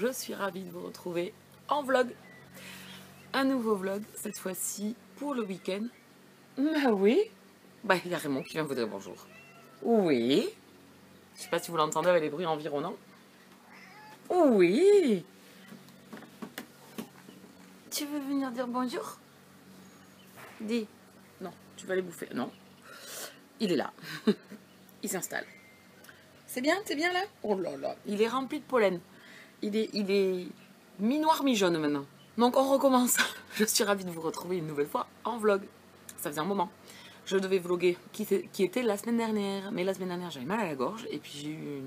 je suis ravie de vous retrouver en vlog. Un nouveau vlog, cette fois-ci pour le week-end. Bah oui, bah il y a Raymond qui vient vous dire bonjour. Oui, je sais pas si vous l'entendez avec les bruits environnants. Oui. Tu veux venir dire bonjour? Dis. Non, tu vas les bouffer. Non. Il est là. Il s'installe. C'est bien, t'es bien là? Oh là là, il est rempli de pollen. Il est mi-noir, mi-jaune maintenant. Donc on recommence. Je suis ravie de vous retrouver une nouvelle fois en vlog. Ça faisait un moment. Je devais vlogger qui était la semaine dernière. Mais la semaine dernière j'avais mal à la gorge et puis j'ai eu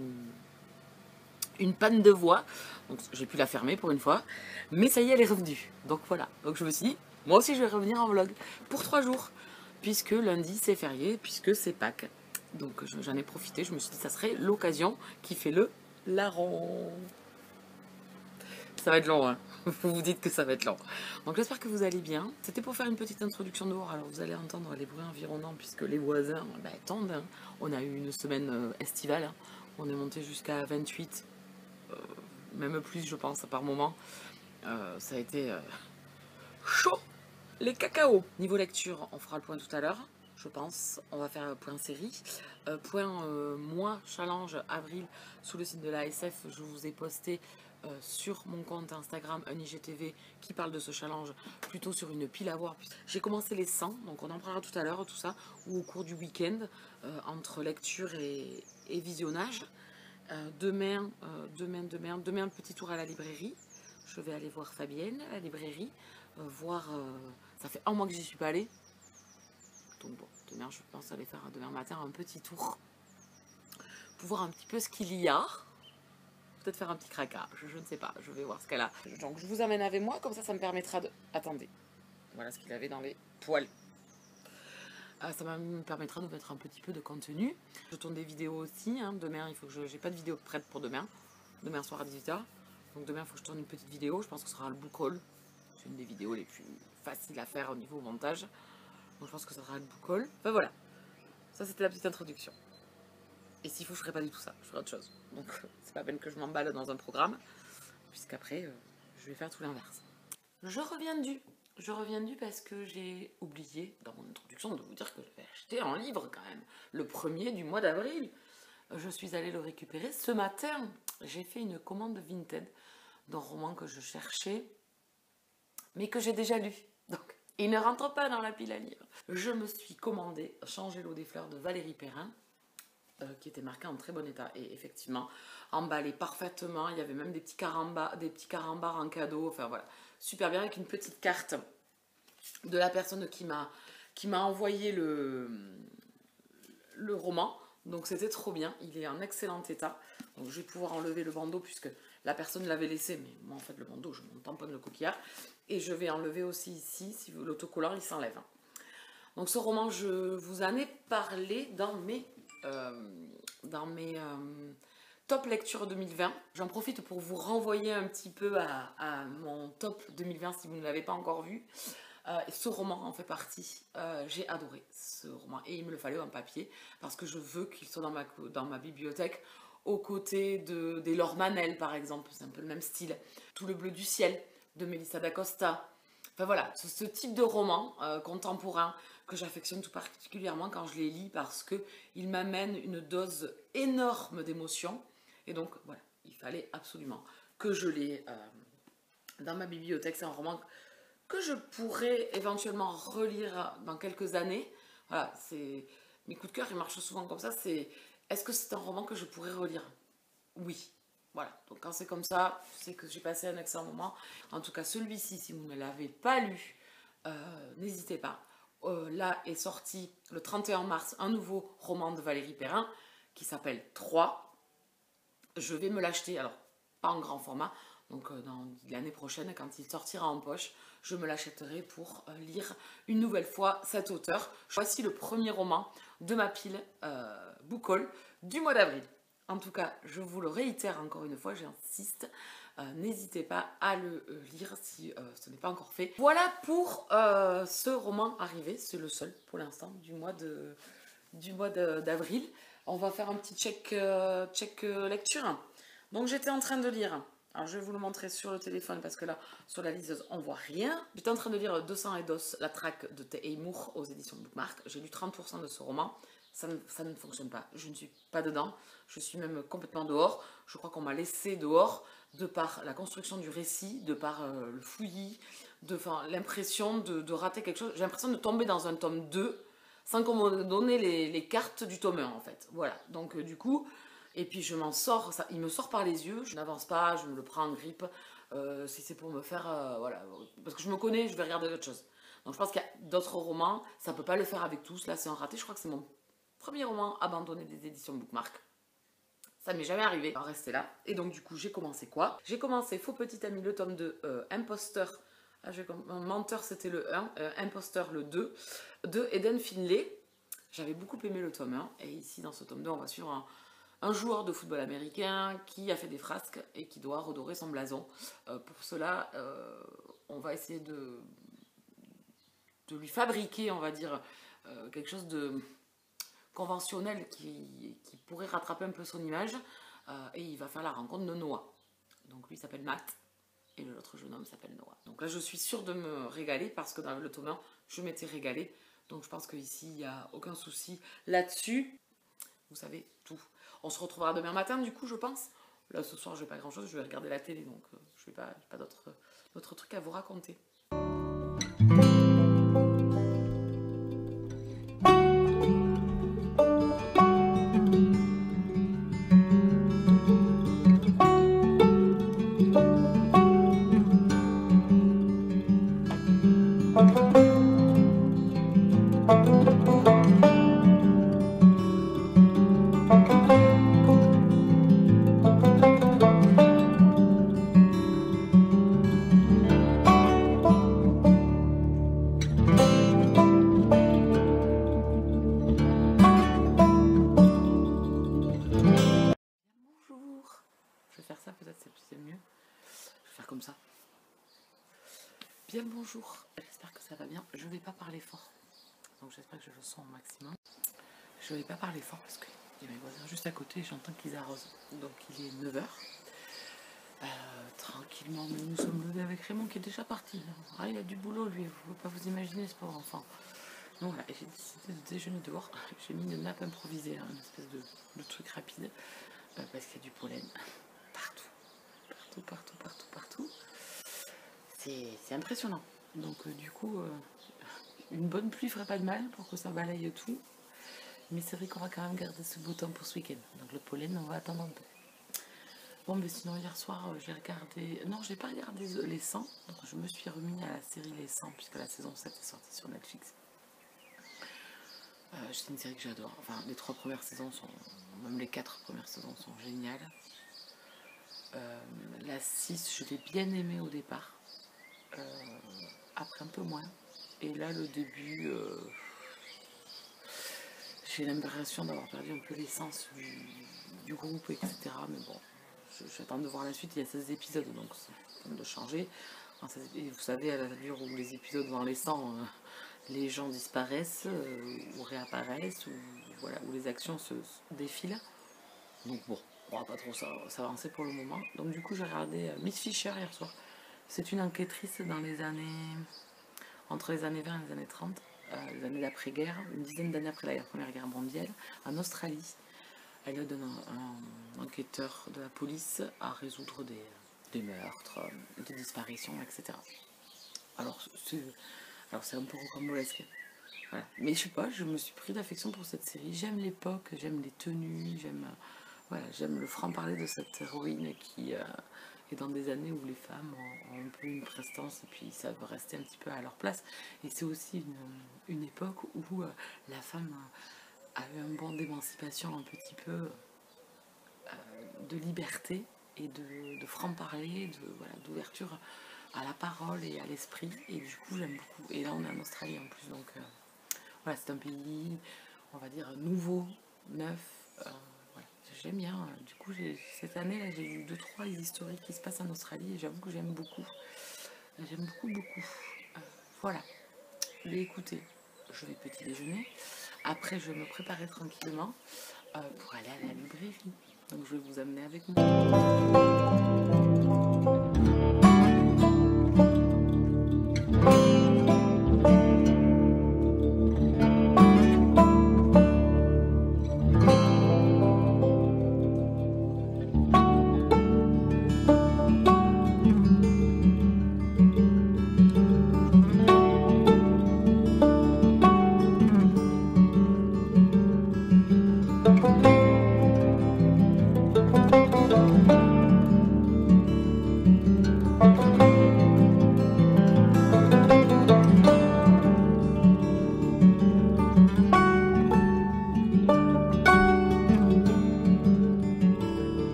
une panne de voix. Donc j'ai pu la fermer pour une fois. Mais ça y est, elle est revenue. Donc voilà. Donc je me suis dit, moi aussi je vais revenir en vlog. Pour 3 jours. Puisque lundi c'est férié, puisque c'est Pâques. Donc j'en ai profité. Je me suis dit, ça serait l'occasion qui fait le larron. Ça va être long, hein. Vous vous dites que ça va être long. Donc j'espère que vous allez bien. C'était pour faire une petite introduction dehors. Alors vous allez entendre les bruits environnants puisque les voisins attendent. Hein. On a eu une semaine estivale. Hein. On est monté jusqu'à 28, même plus je pense par moment. Ça a été chaud. Les cacaos. Niveau lecture, on fera le point tout à l'heure. Je pense, on va faire un point série. Point mois, challenge, avril, sous le site de l'ASF, je vous ai posté sur mon compte Instagram un IGTV qui parle de ce challenge, plutôt sur une pile à voir. J'ai commencé les 100, donc on en parlera tout à l'heure, tout ça, ou au cours du week-end, entre lecture et visionnage. Demain, un petit tour à la librairie. Je vais aller voir Fabienne à la librairie, voir... ça fait un mois que j'y suis pas allée. Donc bon, demain je pense aller faire demain matin un petit tour pour voir un petit peu ce qu'il y a. Peut-être faire un petit craquage, je ne sais pas, je vais voir ce qu'elle a. Donc je vous amène avec moi, comme ça me permettra de... Attendez, voilà ce qu'il avait dans les poêles. Ça me permettra de mettre un petit peu de contenu. Je tourne des vidéos aussi, hein. Demain il faut que j'ai pas de vidéo prête pour demain soir à 18h. Donc demain il faut que je tourne une petite vidéo, je pense que ce sera le book haul. C'est une des vidéos les plus faciles à faire au niveau montage. Donc je pense que ça sera le book haul. Enfin voilà, ça c'était la petite introduction. Et s'il faut, je ferai pas du tout ça, je ferai autre chose. Donc c'est pas peine que je m'emballe dans un programme, puisqu'après je vais faire tout l'inverse. Je reviens du parce que j'ai oublié dans mon introduction de vous dire que j'avais acheté un livre quand même, le premier du mois d'avril. Je suis allée le récupérer ce matin. J'ai fait une commande Vinted d'un roman que je cherchais, mais que j'ai déjà lu. Donc il ne rentre pas dans la pile à lire. Je me suis commandé Changer l'eau des fleurs de Valérie Perrin, qui était marqué en très bon état. Et effectivement, emballé parfaitement. Il y avait même des petits carambars en cadeau. Enfin voilà, super bien, avec une petite carte de la personne qui m'a envoyé le roman. Donc c'était trop bien, il est en excellent état. Donc je vais pouvoir enlever le bandeau puisque la personne l'avait laissé, mais moi en fait le bandeau je m'en tamponne le coquillard. Et je vais enlever aussi ici, si l'autocollant il s'enlève. Donc ce roman, je vous en ai parlé dans mes top lecture 2020. J'en profite pour vous renvoyer un petit peu à mon top 2020 si vous ne l'avez pas encore vu. Ce roman en fait partie. J'ai adoré ce roman et il me le fallait en papier parce que je veux qu'il soit dans ma bibliothèque aux côtés des Laure Manel par exemple. C'est un peu le même style. Tout le bleu du ciel de Melissa d'Acosta. Enfin voilà, ce type de roman contemporain que j'affectionne tout particulièrement quand je les lis parce qu'il m'amène une dose énorme d'émotion. Et donc voilà, il fallait absolument que je l'ai dans ma bibliothèque. C'est un roman que je pourrais éventuellement relire dans quelques années. Voilà, mes coups de cœur, ils marchent souvent comme ça. Est-ce que c'est un roman que je pourrais relire? Oui. Voilà, donc quand c'est comme ça, c'est que j'ai passé un excellent moment. En tout cas, celui-ci, si vous ne l'avez pas lu, n'hésitez pas. Là est sorti le 31 mars un nouveau roman de Valérie Perrin qui s'appelle 3. Je vais me l'acheter, alors pas en grand format, donc dans l'année prochaine, quand il sortira en poche, je me l'achèterai pour lire une nouvelle fois cet auteur. Voici le premier roman de ma pile book haul du mois d'avril. En tout cas, je vous le réitère encore une fois, j'insiste, n'hésitez pas à le lire si ce n'est pas encore fait. Voilà pour ce roman arrivé, c'est le seul pour l'instant du mois d'avril. On va faire un petit check lecture. Donc j'étais en train de lire Alors je vais vous le montrer sur le téléphone parce que là, sur la liseuse, on voit rien. J'étais en train de lire 200 et Dos, la traque de Teymour aux éditions Bookmark. J'ai lu 30% de ce roman. Ça ne fonctionne pas. Je ne suis pas dedans. Je suis même complètement dehors. Je crois qu'on m'a laissé dehors de par la construction du récit, de par le fouillis, l'impression de rater quelque chose. J'ai l'impression de tomber dans un tome 2 sans qu'on me donne les cartes du tome 1 en fait. Voilà. Donc du coup... Et puis je m'en sors, il me sort par les yeux, je n'avance pas, je me le prends en grippe, si c'est pour me faire, voilà, parce que je me connais, je vais regarder d'autres choses. Donc je pense qu'il y a d'autres romans, ça ne peut pas le faire avec tous, là c'est un raté, je crois que c'est mon premier roman abandonné des éditions Bookmark. Ça m'est jamais arrivé, on va rester là. Et donc du coup j'ai commencé quoi? J'ai commencé Faux Petit Ami le tome 2, Imposteur, Menteur c'était le 1, Imposteur le 2, de Eden Finlay. J'avais beaucoup aimé le tome 1, et ici dans ce tome 2 on va suivre un joueur de football américain qui a fait des frasques et qui doit redorer son blason. Pour cela, on va essayer de lui fabriquer, on va dire, quelque chose de conventionnel qui pourrait rattraper un peu son image. Et il va faire la rencontre de Noah. Donc lui s'appelle Matt et l'autre jeune homme s'appelle Noah. Donc là, je suis sûre de me régaler parce que dans le tome 1, je m'étais régalée. Donc je pense qu'ici, il n'y a aucun souci là-dessus. Vous savez tout. On se retrouvera demain matin, du coup, je pense. Là, ce soir, je n'ai pas grand-chose, je vais regarder la télé, donc je n'ai pas d'autres trucs à vous raconter. Comme ça. Bien le bonjour, j'espère que ça va bien. Je ne vais pas parler fort, donc j'espère que je le sens au maximum. Je ne vais pas parler fort parce qu'il y a mes voisins juste à côté et j'entends qu'ils arrosent. Donc il est 9 h. Tranquillement, nous nous sommes levés avec Raymond qui est déjà parti. Ah, il a du boulot lui, vous ne pouvez pas vous imaginer ce pauvre enfant. Donc voilà, j'ai décidé de déjeuner dehors. J'ai mis une nappe improvisée, hein, une espèce de truc rapide, parce qu'il y a du pollen partout. Partout. C'est impressionnant. Donc du coup, une bonne pluie ferait pas de mal pour que ça balaye tout. Mais c'est vrai qu'on va quand même garder ce beau temps pour ce week-end. Donc le pollen, on va attendre un peu. Bon, mais sinon hier soir, j'ai regardé... Non, j'ai pas regardé Les 100. Donc je me suis remis à la série Les 100 puisque la saison 7 est sortie sur Netflix. C'est une série que j'adore. Enfin, les 3 premières saisons sont... Même les 4 premières saisons sont géniales. La 6, je l'ai bien aimée au départ. Après un peu moins. Et là, le début, j'ai l'impression d'avoir perdu un peu l'essence du groupe, etc. Mais bon, j'attends de voir la suite. Il y a 16 épisodes, donc c'est temps de changer. Et vous savez, à la mesure où les épisodes vont les 100, les gens disparaissent ou réapparaissent, ou voilà, où les actions se défilent. Donc bon, on va pas trop s'avancer pour le moment. Donc du coup, j'ai regardé Miss Fisher hier soir. C'est une enquêtrice dans les années... entre les années 20 et les années 30, les années d'après-guerre, une dizaine d'années après la Première Guerre mondiale, en Australie. Elle aide un enquêteur de la police à résoudre des meurtres, des disparitions, etc. Alors c'est un peu rocambolesque. Voilà. Mais je sais pas, je me suis pris d'affection pour cette série. J'aime l'époque, j'aime les tenues, j'aime le franc-parler de cette héroïne qui est dans des années où les femmes ont un peu une prestance et puis ça veut rester un petit peu à leur place. Et c'est aussi une époque où la femme a eu un bond d'émancipation un petit peu de liberté et de franc-parler, d'ouverture à la parole et à l'esprit. Et du coup, j'aime beaucoup. Et là, on est en Australie en plus, donc voilà, c'est un pays, on va dire, nouveau, neuf. Voilà, j'aime bien. Du coup, cette année, là, j'ai eu 2-3 historiques qui se passent en Australie et j'avoue que j'aime beaucoup. J'aime beaucoup. Voilà. Mais écoutez, je vais petit déjeuner. Après, je vais me préparer tranquillement pour aller à la librairie. Donc, je vais vous amener avec moi.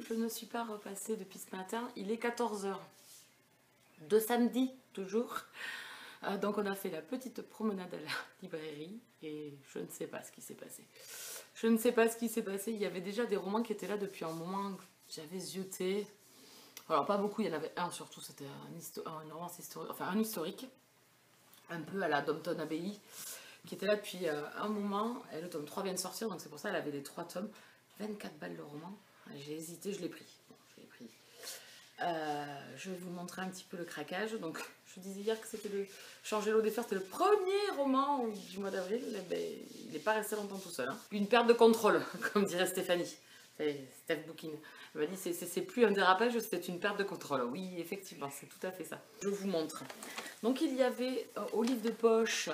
Je ne suis pas repassée depuis ce matin, il est 14 h de samedi toujours. Donc on a fait la petite promenade à la librairie et je ne sais pas ce qui s'est passé. Je ne sais pas ce qui s'est passé, il y avait déjà des romans qui étaient là depuis un moment que j'avais zioté. Alors pas beaucoup, il y en avait un surtout, c'était une romance historique, enfin un historique, un peu à la Downton Abbey, qui était là depuis un moment, et le tome 3 vient de sortir, donc c'est pour ça qu'elle avait les 3 tomes, 24 balles le roman. J'ai hésité, je l'ai pris. Bon, je l'ai pris. Je vais vous montrer un petit peu le craquage. Donc, je disais hier que c'était le Changer l'eau des fleurs, c'était le premier roman du mois d'avril. Ben, il n'est pas resté longtemps tout seul. Hein. Une perte de contrôle, comme dirait Stéphanie. Steph Bookin. Elle m'a dit c'est plus un dérapage, c'est une perte de contrôle. Oui, effectivement, c'est tout à fait ça. Je vous montre. Donc, il y avait au livre de poche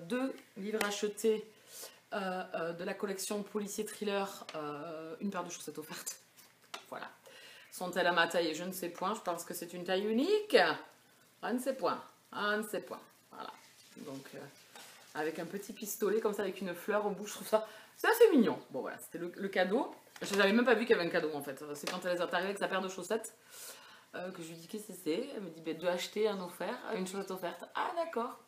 2 livres achetés de la collection policier thriller, une paire de chaussettes offertes. Voilà. Sont-elles à ma taille? Je ne sais point. Je pense que c'est une taille unique. Je ne sais point. Je ne sais point. Voilà. Donc, avec un petit pistolet comme ça, avec une fleur au bout, je trouve ça c'est assez mignon. Bon, voilà, c'était le cadeau. Je n'avais même pas vu qu'il y avait un cadeau en fait. C'est quand elle est arrivée avec sa paire de chaussettes que je lui dis qu'est-ce que c'est. Elle me dit de acheter un offert, une chaussette offerte. Ah, d'accord.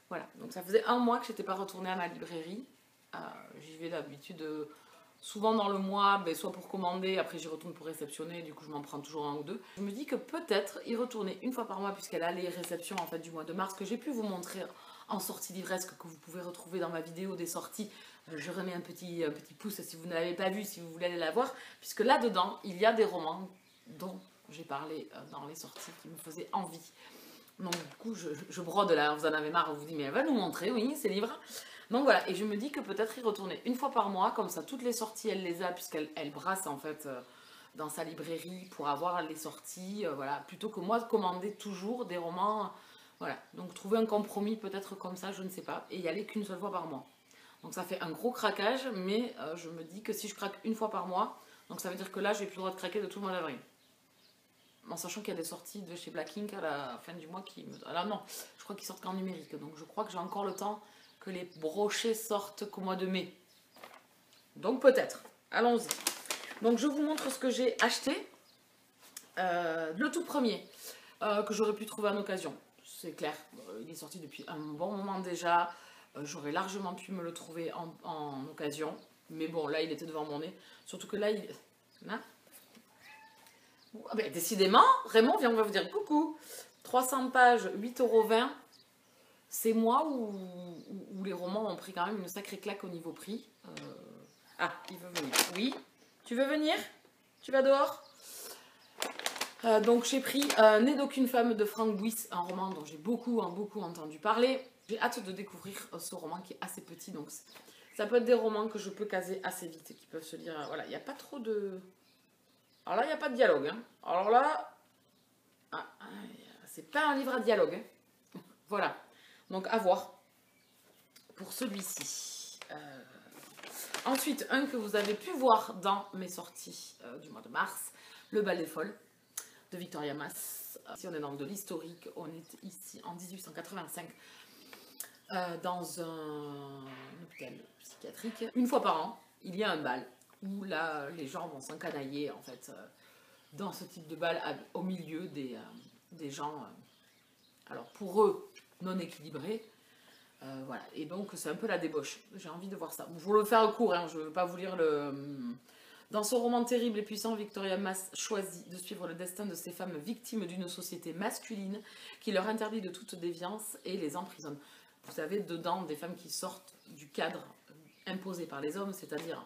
Voilà. Donc, ça faisait un mois que je n'étais pas retournée à ma librairie. J'y vais d'habitude souvent dans le mois, soit pour commander, après j'y retourne pour réceptionner, du coup je m'en prends toujours un ou deux. Je me dis que peut-être y retourner une fois par mois, puisqu'elle a les réceptions en fait du mois de mars, que j'ai pu vous montrer en sortie livresque, que vous pouvez retrouver dans ma vidéo des sorties. Je remets un petit pouce si vous ne l'avez pas vu, si vous voulez aller la voir, puisque là-dedans, il y a des romans dont j'ai parlé dans les sorties qui me faisaient envie. Donc du coup, je brode là, vous en avez marre, vous vous dites, mais elle va nous montrer, oui, ces livres. Donc voilà, et je me dis que peut-être y retourner une fois par mois, comme ça, toutes les sorties, elle les a, puisqu'elle brasse en fait dans sa librairie pour avoir les sorties, voilà, plutôt que moi de commander toujours des romans, voilà. Donc trouver un compromis peut-être comme ça, je ne sais pas, et y aller qu'une seule fois par mois. Donc ça fait un gros craquage, mais je me dis que si je craque une fois par mois, donc ça veut dire que là, j'ai plus le droit de craquer de tout le mois d'avril. En sachant qu'il y a des sorties de chez Black Ink à la fin du mois qui me... Alors non, je crois qu'ils sortent qu'en numérique, donc je crois que j'ai encore le temps que les brochets sortent qu'au mois de mai. Donc peut-être, allons-y. Donc je vous montre ce que j'ai acheté. Le tout premier, que j'aurais pu trouver en occasion. C'est clair, il est sorti depuis un bon moment déjà. J'aurais largement pu me le trouver en occasion. Mais bon, là il était devant mon nez. Surtout que là, il... Là, ah ben, décidément, Raymond vient, on va vous dire coucou. 300 pages, 8,20 €. C'est moi où les romans ont pris quand même une sacrée claque au niveau prix. Ah, il veut venir. Oui, tu veux venir? Tu vas dehors? Donc j'ai pris Né d'aucune femme de Frank Buis, un roman dont j'ai beaucoup entendu parler. J'ai hâte de découvrir ce roman qui est assez petit, donc ça peut être des romans que je peux caser assez vite, qui peuvent se lire. Voilà, il n'y a pas trop de... Alors là, il n'y a pas de dialogue. Hein. Alors là, c'est pas un livre à dialogue. Hein. Voilà. Donc à voir. pour celui-ci. Ensuite, un que vous avez pu voir dans mes sorties du mois de mars, Le Bal des Folles de Victoria Mass. Ici, on est dans de l'historique. On est ici en 1885 dans un hôpital psychiatrique. Une fois par an, il y a un bal où là, les gens vont s'encanailler en fait dans ce type de bal au milieu des gens, alors pour eux, non équilibrés. Voilà, et donc c'est un peu la débauche. J'ai envie de voir ça. Bon, je vais le faire court, hein, je ne veux pas vous lire le... Dans ce roman terrible et puissant, Victoria Mass choisit de suivre le destin de ces femmes victimes d'une société masculine qui leur interdit de toute déviance et les emprisonne. Vous avez dedans des femmes qui sortent du cadre imposé par les hommes, c'est-à-dire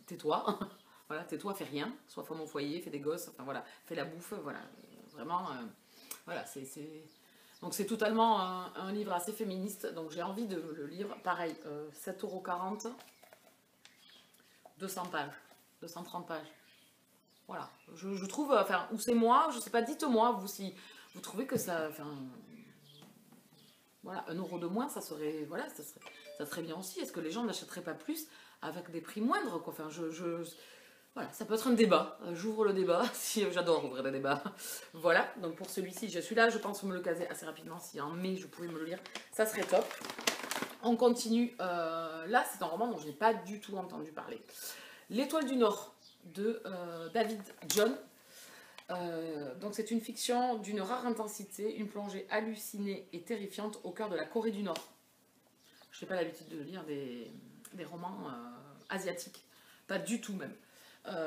tais-toi, voilà, tais-toi, fais rien, sois femme au foyer, fais des gosses, enfin voilà, fais la bouffe, voilà, vraiment, voilà, donc c'est totalement un livre assez féministe, donc j'ai envie de le lire, pareil, 7,40 €, 200 pages, 230 pages, voilà, je trouve, enfin, ou c'est moi, je sais pas, dites-moi, vous, si vous trouvez que ça, enfin, voilà, 1 € de moins, ça serait, voilà, ça serait bien aussi, est-ce que les gens n'achèteraient pas plus avec des prix moindres, quoi, enfin, voilà, ça peut être un débat. J'ouvre le débat, si j'adore ouvrir des débats. Voilà, donc pour celui-ci, je suis là, je pense me le caser assez rapidement. Si en mai, je pouvais me le lire, ça serait top. On continue. Là, c'est un roman dont je n'ai pas du tout entendu parler. L'Étoile du Nord, de David John. Donc c'est une fiction d'une rare intensité, une plongée hallucinée et terrifiante au cœur de la Corée du Nord. Je n'ai pas l'habitude de lire des romans asiatiques. Pas du tout même.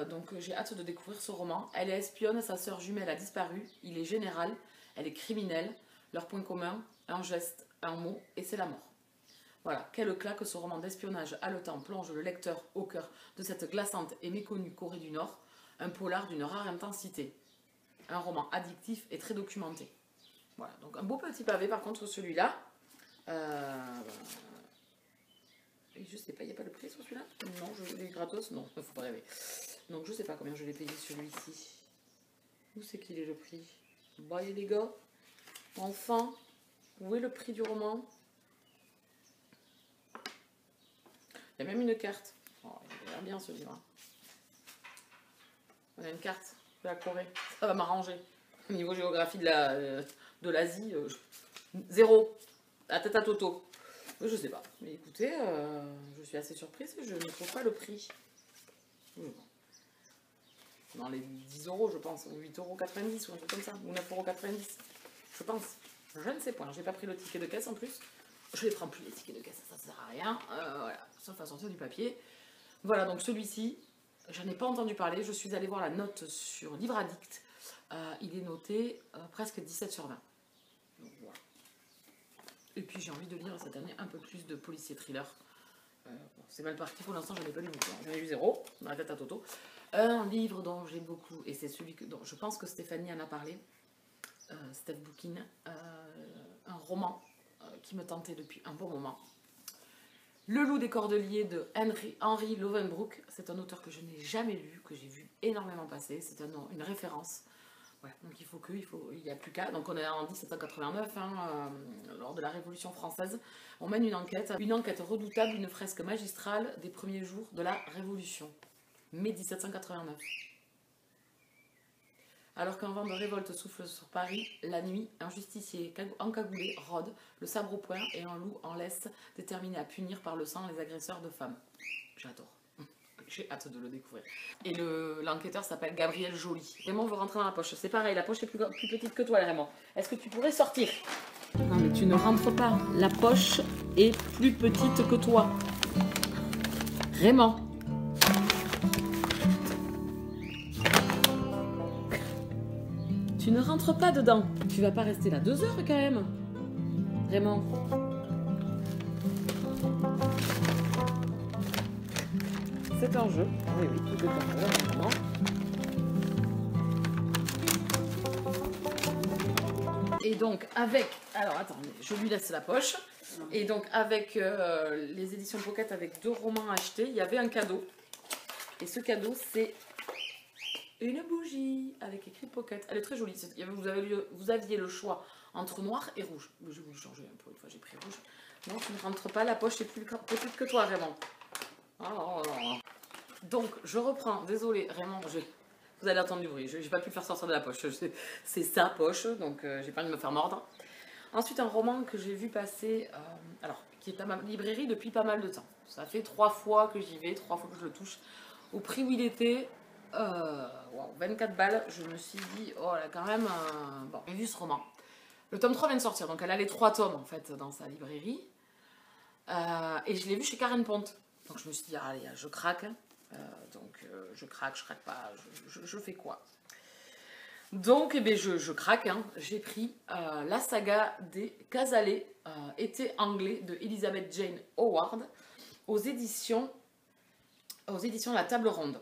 Donc j'ai hâte de découvrir ce roman. Elle est espionne, sa sœur jumelle a disparu, il est général, elle est criminelle, leur point commun, un geste, un mot, et c'est la mort. Voilà, quelle claque ce roman d'espionnage haletant plonge le lecteur au cœur de cette glaçante et méconnue Corée du Nord, un polar d'une rare intensité. Un roman addictif et très documenté. Voilà, donc un beau petit pavé par contre celui-là. Je sais pas, il n'y a pas le prix sur celui-là? Non, je l'ai gratos? Non, il ne faut pas rêver. Donc je sais pas combien je l'ai payé celui-ci. Où c'est qu'il est le prix? Bah les gars, enfin, où est le prix du roman? Il y a même une carte. Oh, il a l'air bien ce livre. On a une carte de la Corée. Ça va m'arranger. Au niveau géographie de l'Asie, 0. La tête à Toto. Je sais pas. Mais écoutez, je suis assez surprise que je ne trouve pas le prix. Dans les 10 €, je pense. Ou 8,90 € ou un truc comme ça. Ou 9,90 €. Je pense. Je ne sais point. J'ai pas pris le ticket de caisse en plus. Je ne les prends plus les tickets de caisse. Ça sert à rien. Voilà. Sauf à sortir du papier. Voilà. Donc celui-ci, j'en ai pas entendu parler. Je suis allée voir la note sur Livre Addict. Il est noté presque 17 sur 20. Donc voilà. Et puis j'ai envie de lire cette année un peu plus de policiers thrillers. Bon, c'est mal parti pour l'instant, j'en ai pas lu beaucoup. J'en ai lu 0, dans la tête à Toto. Un livre dont j'ai beaucoup, et c'est celui dont je pense que Stéphanie en a parlé, Steph Bookin, un roman qui me tentait depuis un bon moment. Le Loup des Cordeliers de Henry Lovenbrook. C'est un auteur que je n'ai jamais lu, que j'ai vu énormément passer. C'est une référence. Voilà, donc il n'y a plus qu'à. Donc on est en 1789, lors de la Révolution française. On mène une enquête redoutable, une fresque magistrale des premiers jours de la Révolution. Mai 1789. Alors qu'un vent de révolte souffle sur Paris, la nuit, un justicier encagoulé rôde, le sabre au poing et un loup en laisse, déterminé à punir par le sang les agresseurs de femmes. J'adore. J'ai hâte de le découvrir. Et l'enquêteur s'appelle Gabriel Joly. Raymond veut rentrer dans la poche. C'est pareil, la poche est plus petite que toi, Raymond. Est-ce que tu pourrais sortir? Non, mais tu ne rentres pas. La poche est plus petite que toi. Raymond. Tu ne rentres pas dedans. Tu vas pas rester là 2 heures quand même. Raymond. C'est un jeu. Oui, tout est en jeu, évidemment. Et donc, avec... Alors, attendez, je lui laisse la poche. Et donc, avec les éditions Pocket, avec 2 romans achetés, il y avait un cadeau. Et ce cadeau, c'est une bougie avec écrit Pocket. Elle est très jolie. Vous aviez le choix entre noir et rouge. Je vais vous le changer pour une fois, j'ai pris rouge. Non, tu ne rentres pas, la poche est plus petite que toi, Raymond. Oh. Donc, je reprends. Désolée, Raymond, vous allez entendre du bruit. Je n'ai pas pu le faire sortir de la poche. C'est sa poche, donc j'ai pas envie de me faire mordre. Ensuite, un roman que j'ai vu passer, alors, qui est à ma librairie depuis pas mal de temps. Ça fait 3 fois que j'y vais, 3 fois que je le touche. Au prix où il était, wow, 24 balles, je me suis dit, oh là, quand même, bon, j'ai vu ce roman. Le tome 3 vient de sortir, donc elle a les 3 tomes, en fait, dans sa librairie. Et je l'ai vu chez Karen Ponte. Donc je me suis dit, allez, je craque. Je craque pas, je fais quoi? Donc, eh bien, je craque, hein. J'ai pris la saga des Casalets, été anglais de Elizabeth Jane Howard, aux éditions La Table Ronde.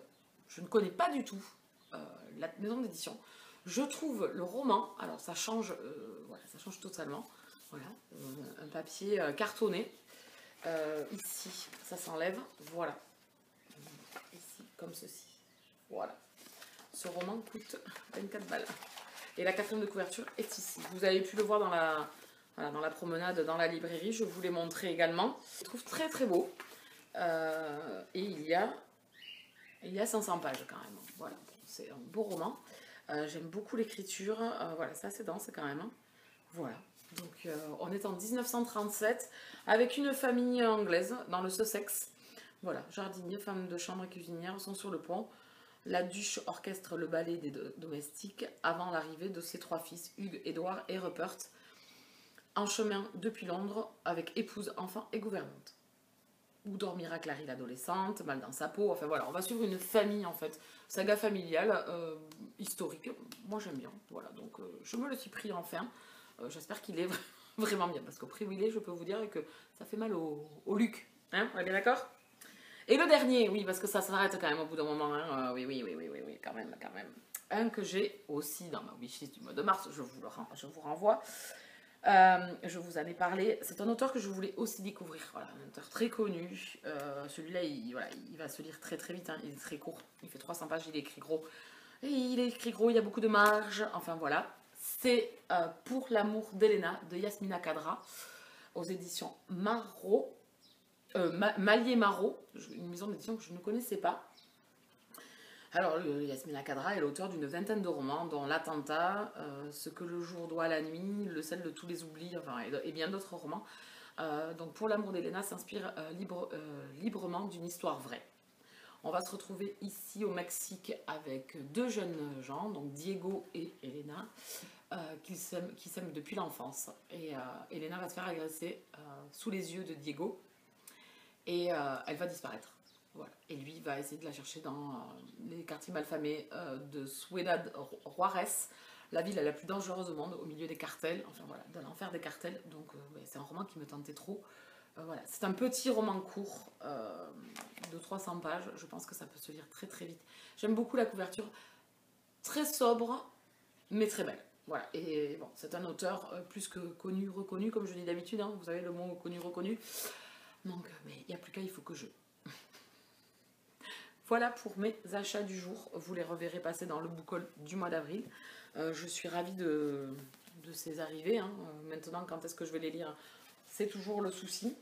Je ne connais pas du tout la maison d'édition. Je trouve le roman, alors ça change, voilà, ça change totalement. Voilà, un papier cartonné. Ici, ça s'enlève, voilà. Ici, comme ceci. Voilà. Ce roman coûte 24 balles. Et la quatrième de couverture est ici. Vous avez pu le voir dans la promenade, dans la librairie. Je vous l'ai montré également. Je le trouve très très beau. Et il y a 500 pages quand même. Voilà, c'est un beau roman. J'aime beaucoup l'écriture. Voilà, c'est assez dense quand même. Hein. Voilà. Donc on est en 1937 avec une famille anglaise dans le Sussex. Voilà, jardinier, femme de chambre et cuisinière sont sur le pont. La Duche orchestre le ballet des domestiques avant l'arrivée de ses 3 fils, Hugues, Édouard et Rupert, en chemin depuis Londres avec épouse, enfant et gouvernante. Où dormira Clary l'adolescente, mal dans sa peau, enfin voilà, on va suivre une famille en fait, saga familiale, historique, moi j'aime bien, voilà, donc je me le suis pris enfin, j'espère qu'il est vraiment bien, parce qu'au prix où il est, je peux vous dire que ça fait mal au Luc, hein, on est bien d'accord? Et le dernier, oui, parce que ça s'arrête quand même au bout d'un moment. Hein. Oui, quand même. Un que j'ai aussi dans ma wishlist du mois de mars, je vous renvoie. Je vous en ai parlé. C'est un auteur que je voulais aussi découvrir. Voilà, un auteur très connu. Celui-là, il va se lire très très vite. Hein. Il est très court. Il fait 300 pages, il est écrit gros. Et il est écrit gros, il y a beaucoup de marge. Enfin voilà. C'est Pour l'amour d'Elena de Yasmina Khadra aux éditions Marot. Malier Marot, une maison d'édition que je ne connaissais pas. Alors, Yasmina Khadra est l'auteur d'une vingtaine de romans, dont L'Attentat, Ce que le jour doit à la nuit, Le sel de tous les oublis, enfin, et bien d'autres romans. Donc, Pour l'amour d'Elena s'inspire librement d'une histoire vraie. On va se retrouver ici au Mexique avec 2 jeunes gens, donc Diego et Elena, qui s'aiment depuis l'enfance. Et Elena va se faire agresser sous les yeux de Diego. Et elle va disparaître. Voilà. Et lui va essayer de la chercher dans les quartiers malfamés de Ciudad Juárez, la ville la plus dangereuse au monde, au milieu des cartels, enfin voilà, de l'enfer des cartels. Donc ouais, c'est un roman qui me tentait trop. Voilà. C'est un petit roman court de 300 pages. Je pense que ça peut se lire très très vite. J'aime beaucoup la couverture, très sobre, mais très belle. Voilà. Et bon, c'est un auteur plus que connu, reconnu, comme je dis d'habitude. Hein. Vous savez le mot connu, reconnu. Donc, mais il n'y a plus qu'à, il faut que je... Voilà pour mes achats du jour. Vous les reverrez passer dans le book haul du mois d'avril. Je suis ravie de ces arrivées. Hein. Maintenant, quand est-ce que je vais les lire? C'est toujours le souci.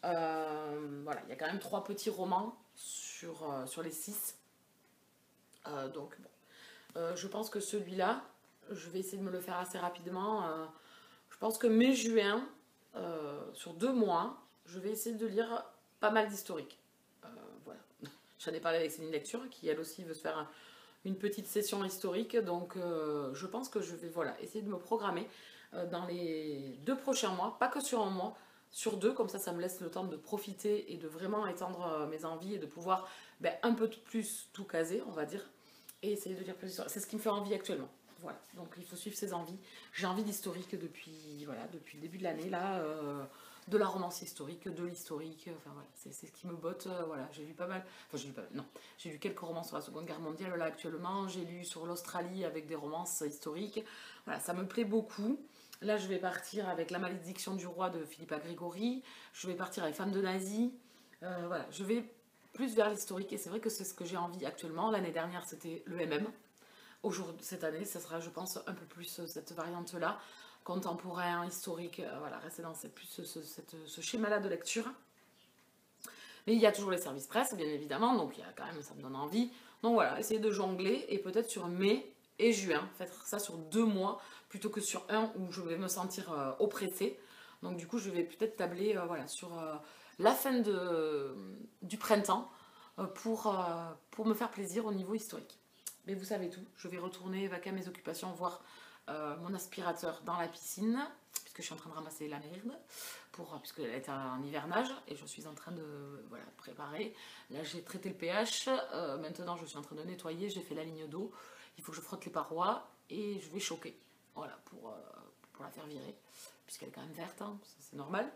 Voilà, il y a quand même 3 petits romans sur les 6. Donc, bon. Je pense que celui-là, je vais essayer de me le faire assez rapidement. Je pense que mai-juin, sur 2 mois, je vais essayer de lire pas mal d'historiques. Voilà. J'en ai parlé avec Céline Lecture, qui elle aussi veut se faire une petite session historique. Donc je pense que je vais essayer de me programmer dans les 2 prochains mois, pas que sur un mois, sur 2, comme ça me laisse le temps de profiter et de vraiment étendre mes envies et de pouvoir un peu plus tout caser, on va dire, et essayer de lire plus d'histoires. C'est ce qui me fait envie actuellement. Voilà, donc il faut suivre ses envies. J'ai envie d'historique depuis le début de l'année, là, de la romance historique, de l'historique, enfin voilà, c'est ce qui me botte, voilà, j'ai lu pas mal, enfin j'ai lu quelques romans sur la Seconde Guerre mondiale là actuellement, j'ai lu sur l'Australie avec des romances historiques, voilà, ça me plaît beaucoup. Là je vais partir avec La malédiction du roi de Philippa Gregori, je vais partir avec Femme de nazi, voilà, je vais plus vers l'historique et c'est vrai que c'est ce que j'ai envie actuellement. L'année dernière c'était le MM. Aujourd'hui, cette année, ça sera, je pense, un peu plus cette variante-là. contemporain, historique, voilà, rester dans ce schéma-là de lecture. Mais il y a toujours les services presse, bien évidemment, donc il y a quand même, ça me donne envie. Donc voilà, essayer de jongler, et peut-être sur mai et juin, faire ça sur 2 mois, plutôt que sur un où je vais me sentir oppressée. Donc du coup, je vais peut-être tabler voilà, sur la fin du printemps pour me faire plaisir au niveau historique. Mais vous savez tout, je vais retourner vaquer à mes occupations, voir mon aspirateur dans la piscine, puisque je suis en train de ramasser la merde, puisqu'elle est en hivernage, et je suis en train de voilà, préparer. Là, j'ai traité le pH, maintenant je suis en train de nettoyer, j'ai fait la ligne d'eau, il faut que je frotte les parois, et je vais choquer, voilà, pour la faire virer, puisqu'elle est quand même verte, hein, c'est normal.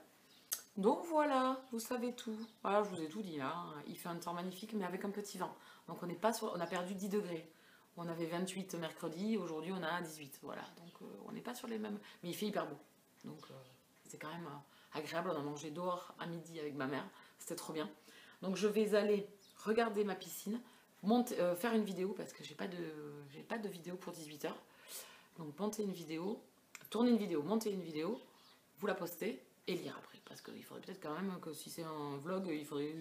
Donc voilà, vous savez tout. Voilà, je vous ai tout dit là. Il fait un temps magnifique, mais avec un petit vent. Donc on a perdu 10 degrés. On avait 28 mercredi, aujourd'hui on a 18. Voilà, donc on n'est pas sur les mêmes. Mais il fait hyper beau. Donc c'est quand même agréable. On a mangé dehors à midi avec ma mère. C'était trop bien. Donc je vais aller regarder ma piscine, faire une vidéo parce que j'ai pas de vidéo pour 18h. Donc monter une vidéo, tourner une vidéo, monter une vidéo, vous la postez et lire après. Parce qu'il faudrait peut-être quand même que si c'est un vlog, il faudrait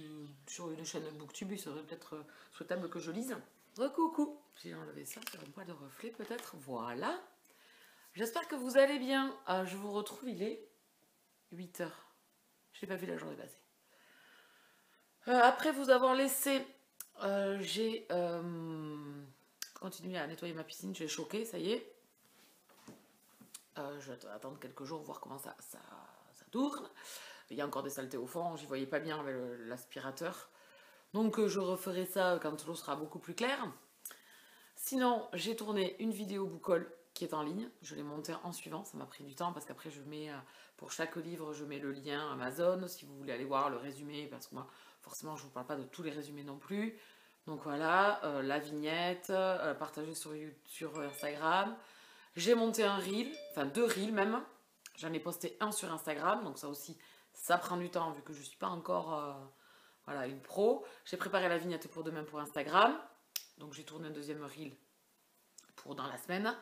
sur une chaîne Booktube, il serait peut-être souhaitable que je lise. Recoucou, j'ai enlevé ça sur un poil de reflet peut-être. Voilà. J'espère que vous allez bien. Je vous retrouve, il est 8h. Je n'ai pas vu la journée passer. Après vous avoir laissé, j'ai continué à nettoyer ma piscine. J'ai choqué, ça y est. Je vais attendre quelques jours, voir comment ça tourne. Il y a encore des saletés au fond, j'y voyais pas bien avec l'aspirateur. Donc je referai ça quand l'eau sera beaucoup plus claire. Sinon, j'ai tourné une vidéo Bookhaul qui est en ligne. Je l'ai montée en suivant, ça m'a pris du temps parce qu'après je mets, pour chaque livre, je mets le lien Amazon si vous voulez aller voir le résumé, parce que moi, forcément, je ne vous parle pas de tous les résumés non plus. Donc voilà, la vignette, partagée sur Instagram. J'ai monté un reel, enfin 2 reels même. J'en ai posté un sur Instagram, donc ça aussi, ça prend du temps vu que je ne suis pas encore voilà, une pro. J'ai préparé la vignette pour demain pour Instagram. Donc j'ai tourné un deuxième reel pour dans la semaine.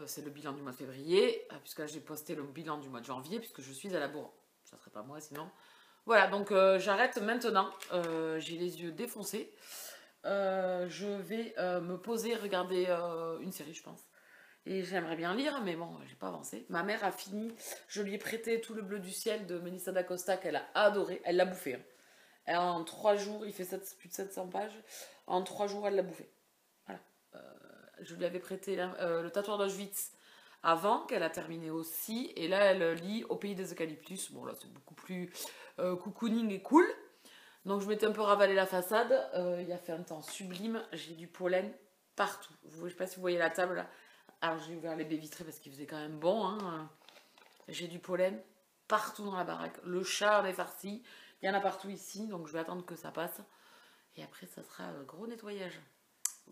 C'est le bilan du mois de février, puisque là j'ai posté le bilan du mois de janvier, puisque je suis à la bourre. Ça serait pas moi sinon. Voilà, donc j'arrête maintenant. J'ai les yeux défoncés. Je vais me poser, regarder une série, je pense. Et j'aimerais bien lire, mais bon, j'ai pas avancé. Ma mère a fini, je lui ai prêté Tout le bleu du ciel de Melissa d'Acosta, qu'elle a adoré. Elle l'a bouffé. Hein. En 3 jours, il fait plus de 700 pages. En 3 jours, elle l'a bouffé. Voilà. Je lui avais prêté le tatoueur d'Auschwitz avant, qu'elle a terminé aussi. Et là, elle lit Au pays des eucalyptus. Bon, là, c'est beaucoup plus cocooning et cool. Donc, je m'étais un peu ravalé la façade. Il a fait un temps sublime. J'ai du pollen partout. Je ne sais pas si vous voyez la table là. Alors j'ai ouvert les baies vitrées parce qu'il faisait quand même bon. Hein. J'ai du pollen partout dans la baraque. Le chat en est farci. Il y en a partout ici. Donc je vais attendre que ça passe. Et après ça sera gros nettoyage.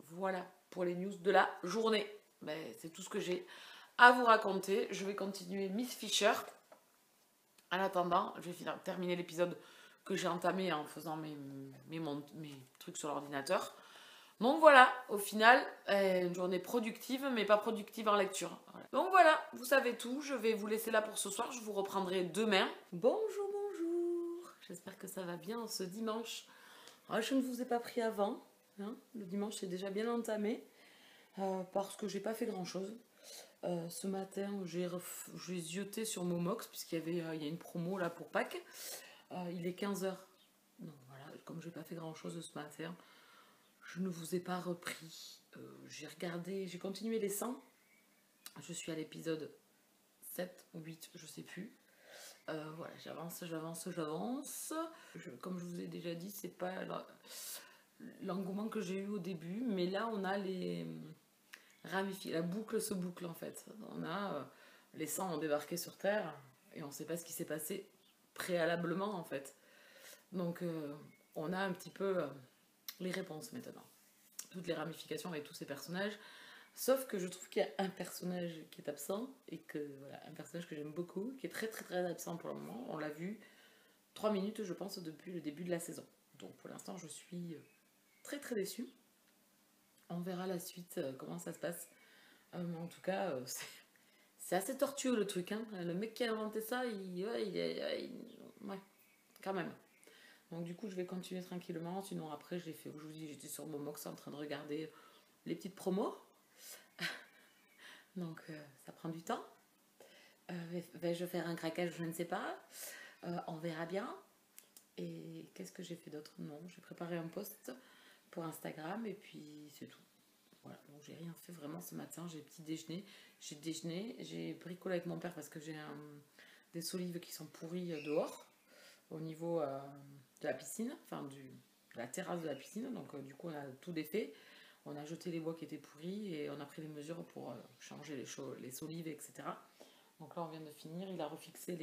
Voilà pour les news de la journée. Ben, c'est tout ce que j'ai à vous raconter. Je vais continuer Miss Fisher. En attendant, je vais terminer l'épisode que j'ai entamé en faisant mes trucs sur l'ordinateur. Donc voilà, au final, une journée productive, mais pas productive en lecture. Voilà. Donc voilà, vous savez tout. Je vais vous laisser là pour ce soir. Je vous reprendrai demain. Bonjour, bonjour. J'espère que ça va bien ce dimanche. Je ne vous ai pas pris avant. Hein. Le dimanche est déjà bien entamé. Parce que j'ai pas fait grand chose. Ce matin, j'ai zioté sur Momox, puisqu'il y a une promo là pour Pâques. Il est 15h. Donc voilà, comme j'ai pas fait grand chose ce matin. Je ne vous ai pas repris. J'ai continué les 100. Je suis à l'épisode 7 ou 8, je sais plus. Voilà, j'avance. Comme je vous ai déjà dit, c'est pas l'engouement que j'ai eu au début, mais là on a les ramifiés. La boucle se boucle en fait. On a les 100 ont débarqué sur Terre et on ne sait pas ce qui s'est passé préalablement en fait. Donc on a un petit peu les réponses maintenant. Toutes les ramifications avec tous ces personnages. Sauf que je trouve qu'il y a un personnage qui est absent, et que voilà, un personnage que j'aime beaucoup, qui est très très très absent pour le moment. On l'a vu 3 minutes, je pense, depuis le début de la saison. Donc pour l'instant, je suis très très déçue. On verra la suite, comment ça se passe. Mais en tout cas, C'est assez tortueux le truc, hein. Le mec qui a inventé ça, ouais, quand même. Donc du coup, je vais continuer tranquillement. Sinon, après, je l'ai fait. Je vous dis, j'étais sur Momox en train de regarder les petites promos. Donc ça prend du temps. Vais-je faire un craquage? Je ne sais pas. On verra bien. Et qu'est-ce que j'ai fait d'autre? Non, j'ai préparé un post pour Instagram et puis c'est tout. Voilà, donc j'ai rien fait vraiment ce matin. J'ai petit déjeuner. J'ai déjeuné, j'ai bricolé avec mon père parce que j'ai des solives qui sont pourries dehors au niveau de la piscine, enfin de la terrasse de la piscine. Donc du coup, on a tout défait. On a jeté les bois qui étaient pourris et on a pris les mesures pour changer les solives, etc. Donc là, on vient de finir. Il a refixé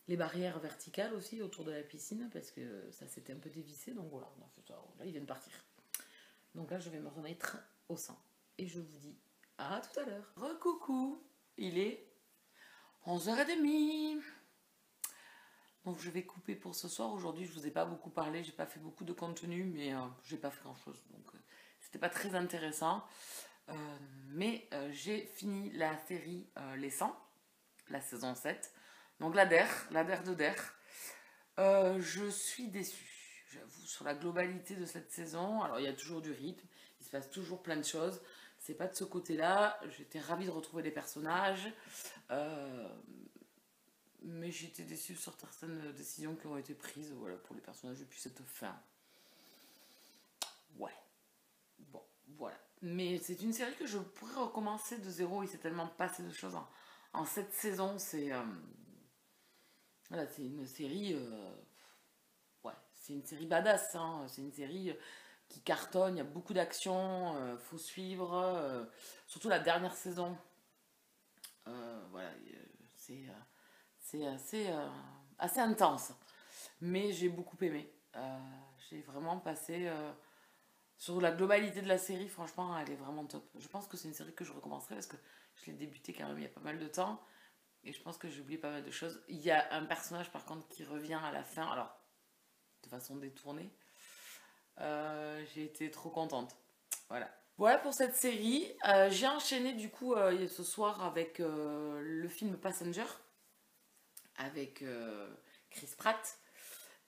les barrières verticales aussi autour de la piscine parce que ça s'était un peu dévissé. Donc voilà, on a fait ça. Là, il vient de partir. Donc là, je vais me remettre au sang. Et je vous dis à tout à l'heure. Recoucou, il est 11h30. Donc je vais couper pour ce soir. Aujourd'hui, je vous ai pas beaucoup parlé, j'ai pas fait beaucoup de contenu, mais j'ai pas fait grand chose. Donc c'était pas très intéressant. Mais j'ai fini la série Les 100, la saison 7. Donc la DER de DER. Je suis déçue, j'avoue, sur la globalité de cette saison. Alors il y a toujours du rythme, il se passe toujours plein de choses. C'est pas de ce côté-là. J'étais ravie de retrouver les personnages. Mais j'étais déçue sur certaines décisions qui ont été prises, voilà, pour les personnages depuis cette fin. Ouais. Bon, voilà. Mais c'est une série que je pourrais recommencer de zéro. Il s'est tellement passé de choses en cette saison. Voilà, c'est une série. Ouais, c'est une série badass. Hein. C'est une série qui cartonne. Il y a beaucoup d'action. Faut suivre. Surtout la dernière saison. Voilà, c'est assez intense. Mais j'ai beaucoup aimé. J'ai vraiment passé sur la globalité de la série, franchement, elle est vraiment top. Je pense que c'est une série que je recommencerai parce que je l'ai débuté quand même il y a pas mal de temps. Et je pense que j'ai oublié pas mal de choses. Il y a un personnage par contre qui revient à la fin, alors de façon détournée. J'ai été trop contente. Voilà. Voilà pour cette série. J'ai enchaîné du coup ce soir avec le film Passenger avec Chris Pratt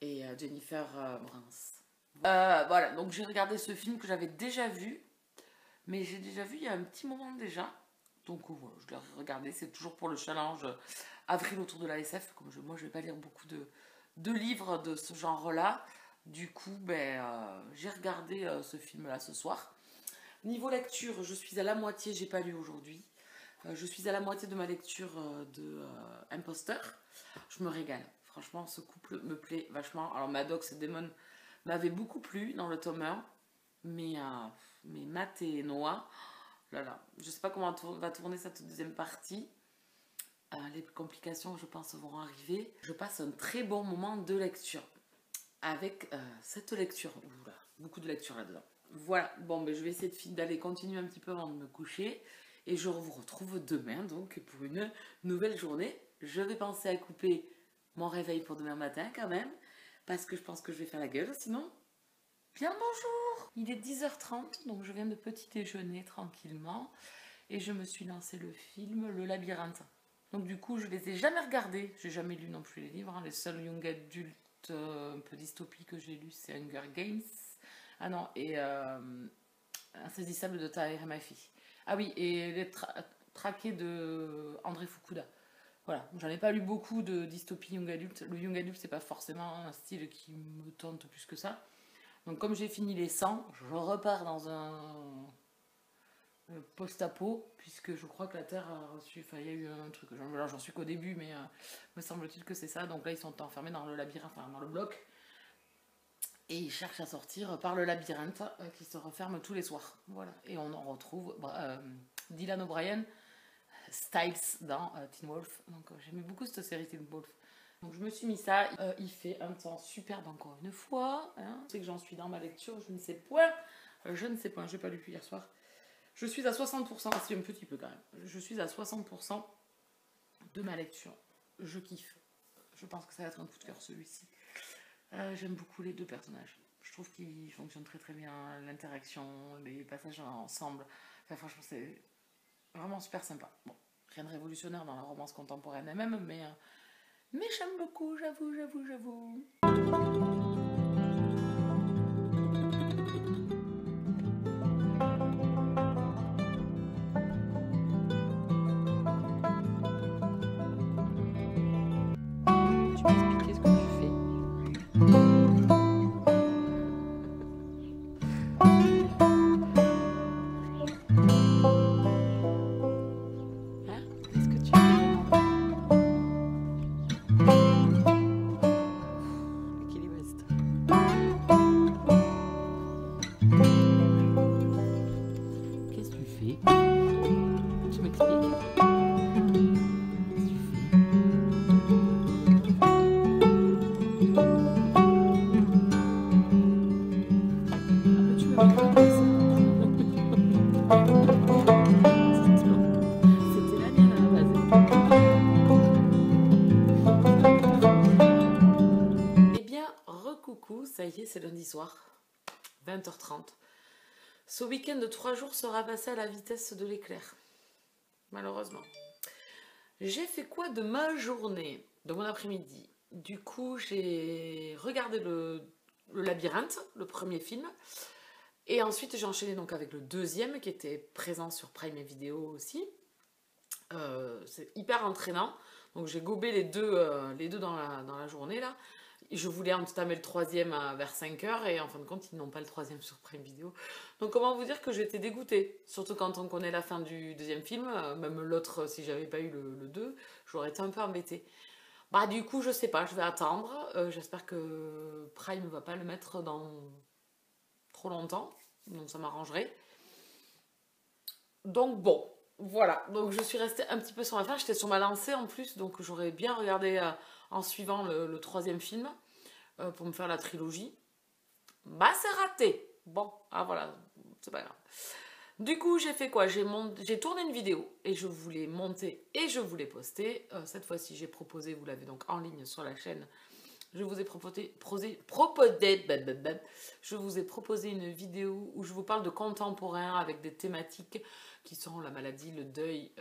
et Jennifer Lawrence. Voilà, donc j'ai regardé ce film que j'avais déjà vu, mais j'ai déjà vu il y a un petit moment déjà. Donc voilà, je l'ai regardé, c'est toujours pour le challenge Avril autour de la SF. Comme moi je vais pas lire beaucoup de livres de ce genre-là. Du coup, j'ai regardé ce film-là ce soir. Niveau lecture, je suis à la moitié, j'ai pas lu aujourd'hui. Je suis à la moitié de ma lecture de Imposteur. Je me régale. Franchement, ce couple me plaît vachement. Alors, Maddox et Damon m'avaient beaucoup plu dans le tome 1. Mais Matt et Noah, là là, je sais pas comment va tourner cette deuxième partie. Les complications, je pense, vont arriver. Je passe un très bon moment de lecture avec cette lecture. Oula, beaucoup de lecture là-dedans. Voilà, bon, je vais essayer d'aller continuer un petit peu avant de me coucher. Et je vous retrouve demain, donc, pour une nouvelle journée. Je vais penser à couper mon réveil pour demain matin, quand même. Parce que je pense que je vais faire la gueule, sinon. Bien bonjour! Il est 10h30, donc je viens de petit déjeuner tranquillement. Et je me suis lancé le film Le Labyrinthe. Donc du coup, je les ai jamais regardés. J'ai jamais lu non plus les livres. Hein. Les seuls young adultes un peu dystopie que j'ai lu, c'est Hunger Games. Ah non, et Insaisissable de Tahir Mafi. Ah oui, et les traqués de André Fukuda. Voilà, j'en ai pas lu beaucoup de dystopie young adulte. Le young adulte, c'est pas forcément un style qui me tente plus que ça. Donc comme j'ai fini les 100, je repars dans un post-apo, puisque je crois que la Terre a reçu, enfin il y a eu un truc, j'en suis qu'au début, mais me semble-t-il que c'est ça. Donc là ils sont enfermés dans le labyrinthe, enfin dans le bloc, et ils cherchent à sortir par le labyrinthe qui se referme tous les soirs. Voilà, et on en retrouve Dylan O'Brien, Styles dans Teen Wolf. Donc j'aimais beaucoup cette série Teen Wolf. Donc je me suis mis ça. Il fait un temps superbe encore une fois. Hein. C'est que j'en suis dans ma lecture, je ne sais point. Je ne sais point, j'ai pas lu hier soir. Je suis à 60%, c'est un petit peu quand même. Je suis à 60% de ma lecture. Je kiffe. Je pense que ça va être un coup de cœur celui-ci. J'aime beaucoup les deux personnages. Je trouve qu'ils fonctionnent très très bien. L'interaction, les passages ensemble. Enfin, franchement, c'est vraiment super sympa. Bon. Rien de révolutionnaire dans la romance contemporaine elle-même, mais j'aime beaucoup, j'avoue. Tu peux expliquer ce que tu fais? Hein? Qu'est-ce que tu fais? L'équilibriste. Qu'est-ce que tu fais? Tu m'expliques? Qu'est-ce que tu fais? Ah bah tu m'as mis comme ça. C'était la mienne à la base. Eh bien, recoucou, ça y est, c'est lundi soir, 20h30. Ce week-end de 3 jours sera passé à la vitesse de l'éclair, malheureusement. J'ai fait quoi de ma journée, de mon après-midi? Du coup, j'ai regardé le Labyrinthe, le premier film, et ensuite j'ai enchaîné donc avec le deuxième qui était présent sur Prime Video aussi. C'est hyper entraînant, donc j'ai gobé les deux dans la journée là. Je voulais entamer le troisième vers 5h et en fin de compte ils n'ont pas le troisième sur Prime Video. Donc comment vous dire que j'étais dégoûtée, surtout quand on connaît la fin du deuxième film, même l'autre si j'avais pas eu le 2, j'aurais été un peu embêtée. Bah du coup je sais pas, je vais attendre, j'espère que Prime va pas le mettre dans trop longtemps, donc ça m'arrangerait. Donc bon, voilà, donc je suis restée un petit peu sur ma faim, j'étais sur ma lancée en plus, donc j'aurais bien regardé en suivant le troisième film pour me faire la trilogie. Bah c'est raté. Bon, ah voilà, c'est pas grave. Du coup j'ai fait quoi? J'ai tourné une vidéo et je voulais monter et je voulais poster. Cette fois-ci j'ai proposé, vous l'avez donc en ligne sur la chaîne, je vous ai proposé une vidéo où je vous parle de contemporain avec des thématiques qui sont la maladie, le deuil,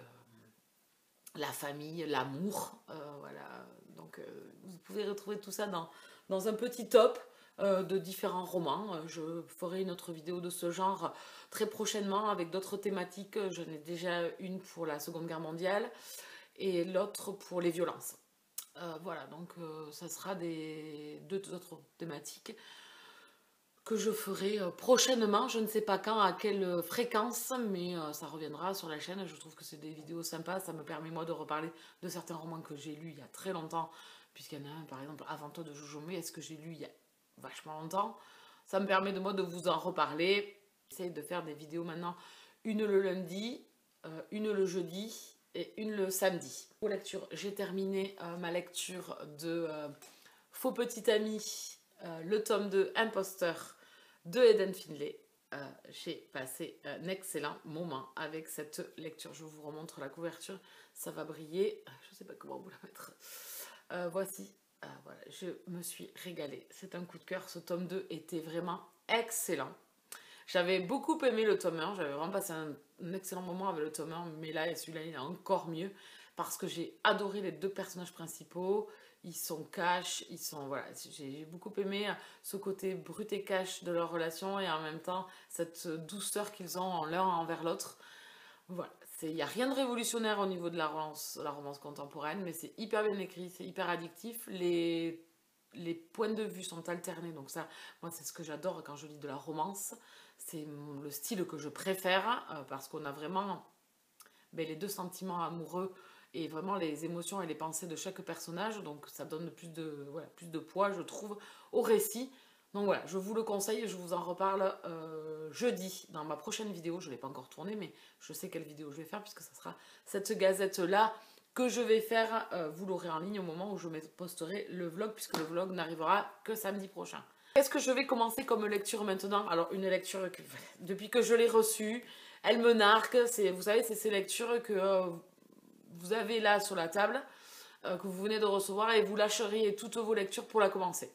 la famille, l'amour. Voilà. Donc vous pouvez retrouver tout ça dans un petit top de différents romans. Je ferai une autre vidéo de ce genre très prochainement avec d'autres thématiques. J'en ai déjà une pour la Seconde Guerre mondiale et l'autre pour les violences. Voilà, donc ça sera deux autres thématiques que je ferai prochainement, je ne sais pas quand, à quelle fréquence, mais ça reviendra sur la chaîne. Je trouve que c'est des vidéos sympas, ça me permet moi de reparler de certains romans que j'ai lus il y a très longtemps, puisqu'il y en a un par exemple, Avant toi de Jojo Moyes, que j'ai lu il y a vachement longtemps. Ça me permet de moi de vous en reparler. J'essaie de faire des vidéos maintenant, une le lundi, une le jeudi et une le samedi. Pour lecture, j'ai terminé ma lecture de Faux petit ami, le tome 2 Imposteur de Eden Finlay. J'ai passé un excellent moment avec cette lecture. Je vous remontre la couverture, ça va briller. Je ne sais pas comment vous la mettre. Voici, voilà, je me suis régalée. C'est un coup de cœur, ce tome 2 était vraiment excellent. J'avais beaucoup aimé le tome 1, j'avais vraiment passé un excellent moment avec le tome 1, mais là, celui-là, il est encore mieux parce que j'ai adoré les deux personnages principaux. Ils sont cash, voilà, j'ai beaucoup aimé ce côté brut et cash de leur relation et en même temps cette douceur qu'ils ont l'un envers l'autre. Voilà, il n'y a rien de révolutionnaire au niveau de la romance contemporaine, mais c'est hyper bien écrit, c'est hyper addictif. Les points de vue sont alternés, donc ça, moi c'est ce que j'adore quand je lis de la romance. C'est le style que je préfère parce qu'on a vraiment les deux sentiments amoureux et vraiment les émotions et les pensées de chaque personnage, donc ça donne plus de poids, je trouve, au récit. Donc voilà, je vous le conseille et je vous en reparle jeudi dans ma prochaine vidéo. Je ne l'ai pas encore tournée, mais je sais quelle vidéo je vais faire puisque ça sera cette gazette-là que je vais faire. Vous l'aurez en ligne au moment où je posterai le vlog puisque le vlog n'arrivera que samedi prochain. Qu'est-ce que je vais commencer comme lecture maintenant? Alors une lecture que depuis que je l'ai reçue, elle me narque. Vous savez, c'est ces lectures que vous avez là sur la table, que vous venez de recevoir et vous lâcheriez toutes vos lectures pour la commencer.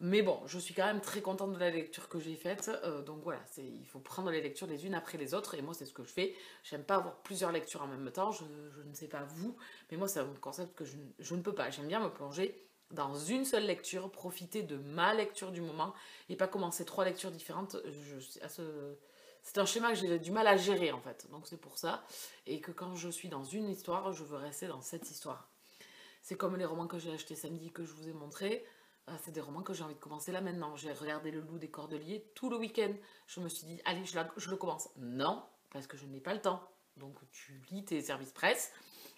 Mais bon, je suis quand même très contente de la lecture que j'ai faite. Donc voilà, il faut prendre les lectures les unes après les autres. Et moi, c'est ce que je fais. J'aime pas avoir plusieurs lectures en même temps. Je ne sais pas vous. Mais moi, c'est un concept que je ne peux pas. J'aime bien me plonger dans une seule lecture, profiter de ma lecture du moment et pas commencer 3 lectures différentes. C'est un schéma que j'ai du mal à gérer en fait. Donc c'est pour ça. Et que quand je suis dans une histoire, je veux rester dans cette histoire. C'est comme les romans que j'ai achetés samedi que je vous ai montrés. C'est des romans que j'ai envie de commencer là maintenant. J'ai regardé Le Loup des Cordeliers tout le week-end. Je me suis dit, allez, je le commence. Non, parce que je n'ai pas le temps. Donc tu lis tes services presse.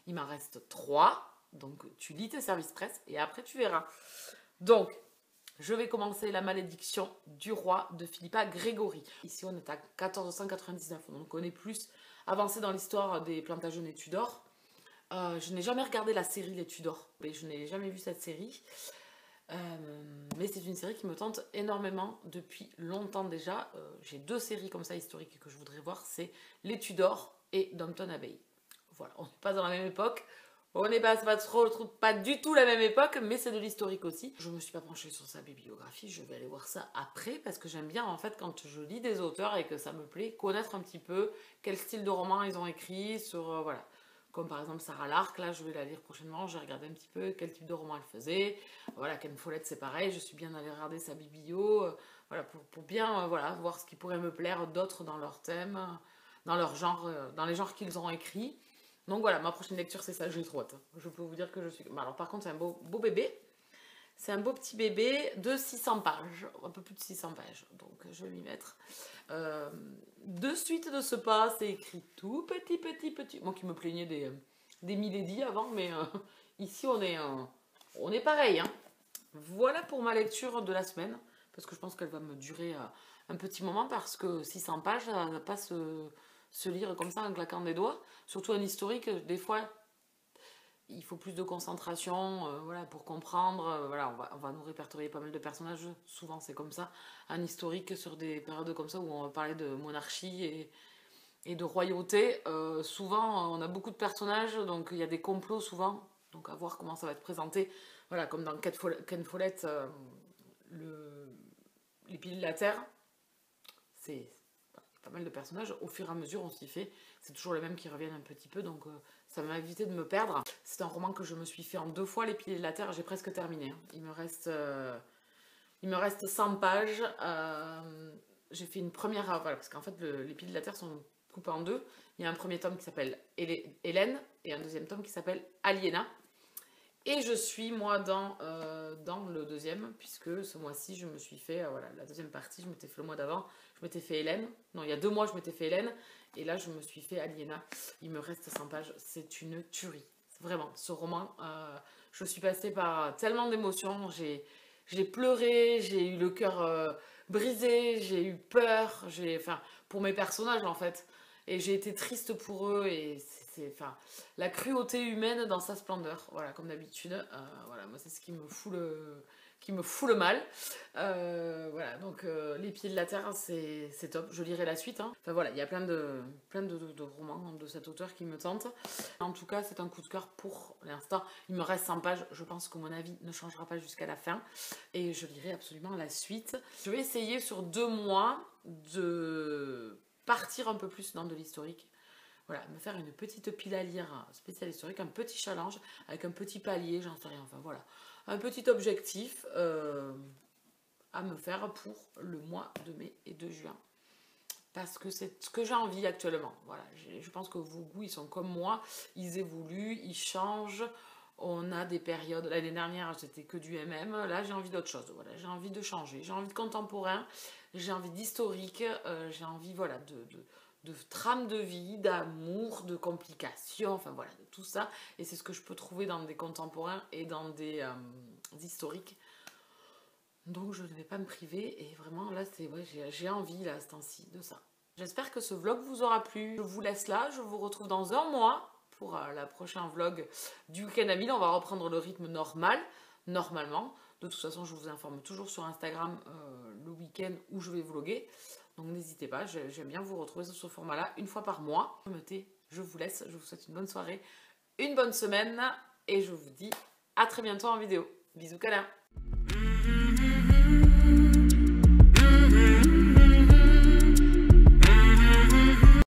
Il m'en reste 3. Donc tu lis tes services presse et après tu verras. Donc, je vais commencer La Malédiction du Roi de Philippa Grégory. Ici, on est à 1499. Donc on est plus avancé dans l'histoire des Plantagenets Tudors. Je n'ai jamais regardé la série Les Tudors, mais je n'ai jamais vu cette série. Mais c'est une série qui me tente énormément depuis longtemps déjà. J'ai 2 séries comme ça historiques que je voudrais voir, c'est Les Tudors et Downton Abbey. Voilà, on n'est pas dans la même époque, on n'est pas du tout la même époque, mais c'est de l'historique aussi. Je me suis pas penchée sur sa bibliographie, je vais aller voir ça après, parce que j'aime bien en fait quand je lis des auteurs et que ça me plaît, connaître un petit peu quel style de roman ils ont écrit sur, voilà. Comme par exemple Sarah Lark, là je vais la lire prochainement, j'ai regardé un petit peu quel type de roman elle faisait. Voilà, Ken Follett c'est pareil, je suis bien allée regarder sa biblio, voilà, pour bien voilà, voir ce qui pourrait me plaire d'autres dans leur thème, dans leur genre, dans les genres qu'ils ont écrits. Donc voilà, ma prochaine lecture c'est ça, j'ai trop hâte. Je peux vous dire que je suis... Alors par contre c'est un beau bébé, c'est un beau petit bébé de 600 pages, un peu plus de 600 pages, donc je vais m'y mettre. De suite de ce pas, c'est écrit tout petit. Moi qui me plaignais des Milady avant, mais ici on est pareil. Hein. Voilà pour ma lecture de la semaine, parce que je pense qu'elle va me durer un petit moment, parce que 600 pages, ça ne va pas se lire comme ça en claquant des doigts. Surtout un historique, des fois il faut plus de concentration voilà, pour comprendre. Voilà, on va nous répertorier pas mal de personnages. Souvent, c'est comme ça. Un historique sur des périodes comme ça où on va parler de monarchie et de royauté. Souvent, on a beaucoup de personnages, donc il y a des complots souvent. Donc, à voir comment ça va être présenté. Voilà, comme dans Ken Follett, les piliers de la Terre. C'est pas mal de personnages. Au fur et à mesure, on s'y fait. C'est toujours les mêmes qui reviennent un petit peu, donc ça m'a évité de me perdre. C'est un roman que je me suis fait en 2 fois, Les Piliers de la Terre. J'ai presque terminé. Hein. Il me reste 100 pages. J'ai fait une première... voilà, parce qu'en fait, Les Piliers de la Terre sont coupés en 2. Il y a un premier tome qui s'appelle Hélène et un deuxième tome qui s'appelle Aliéna. Et je suis, moi, dans le deuxième, puisque ce mois-ci, je me suis fait, voilà, la deuxième partie, je m'étais fait le mois d'avant, je m'étais fait Hélène. Non, il y a 2 mois, je m'étais fait Hélène. Et là, je me suis fait Aliéna. Il me reste 100 pages. C'est une tuerie. Vraiment, ce roman, je suis passée par tellement d'émotions. J'ai pleuré, j'ai eu le cœur brisé, j'ai eu peur, enfin, pour mes personnages, en fait. Et j'ai été triste pour eux, et enfin, la cruauté humaine dans sa splendeur, voilà, comme d'habitude. Voilà, moi c'est ce qui me fout le mal. Voilà, donc Les Pieds de la Terre, c'est top. Je lirai la suite. Hein. Enfin voilà, il y a plein de romans de cet auteur qui me tentent. En tout cas, c'est un coup de cœur pour l'instant. Il me reste 100 pages. Je pense que mon avis ne changera pas jusqu'à la fin. Et je lirai absolument la suite. Je vais essayer sur 2 mois de partir un peu plus dans de l'historique. Voilà, me faire une petite pile à lire spéciale historique, un petit challenge avec un petit palier, j'en sais rien, enfin voilà. Un petit objectif à me faire pour le mois de mai et de juin. Parce que c'est ce que j'ai envie actuellement. Voilà, je pense que vos goûts, ils sont comme moi, ils évoluent, ils changent. On a des périodes, l'année dernière c'était que du MM, là j'ai envie d'autre chose, voilà, j'ai envie de changer, j'ai envie de contemporain, j'ai envie d'historique, j'ai envie voilà, de trame de vie, d'amour, de complications, enfin voilà, de tout ça, et c'est ce que je peux trouver dans des contemporains et dans des historiques. Donc je ne vais pas me priver, et vraiment là c'est ouais, j'ai envie là, ce temps-ci, de ça. J'espère que ce vlog vous aura plu, je vous laisse là, je vous retrouve dans 1 mois, pour la prochain vlog du week-end à 1000. On va reprendre le rythme normal, normalement. De toute façon, je vous informe toujours sur Instagram le week-end où je vais vlogger. Donc n'hésitez pas, j'aime bien vous retrouver sur ce format-là, 1 fois par mois. Je vous laisse, je vous souhaite une bonne soirée, une bonne semaine, et je vous dis à très bientôt en vidéo. Bisous câlins.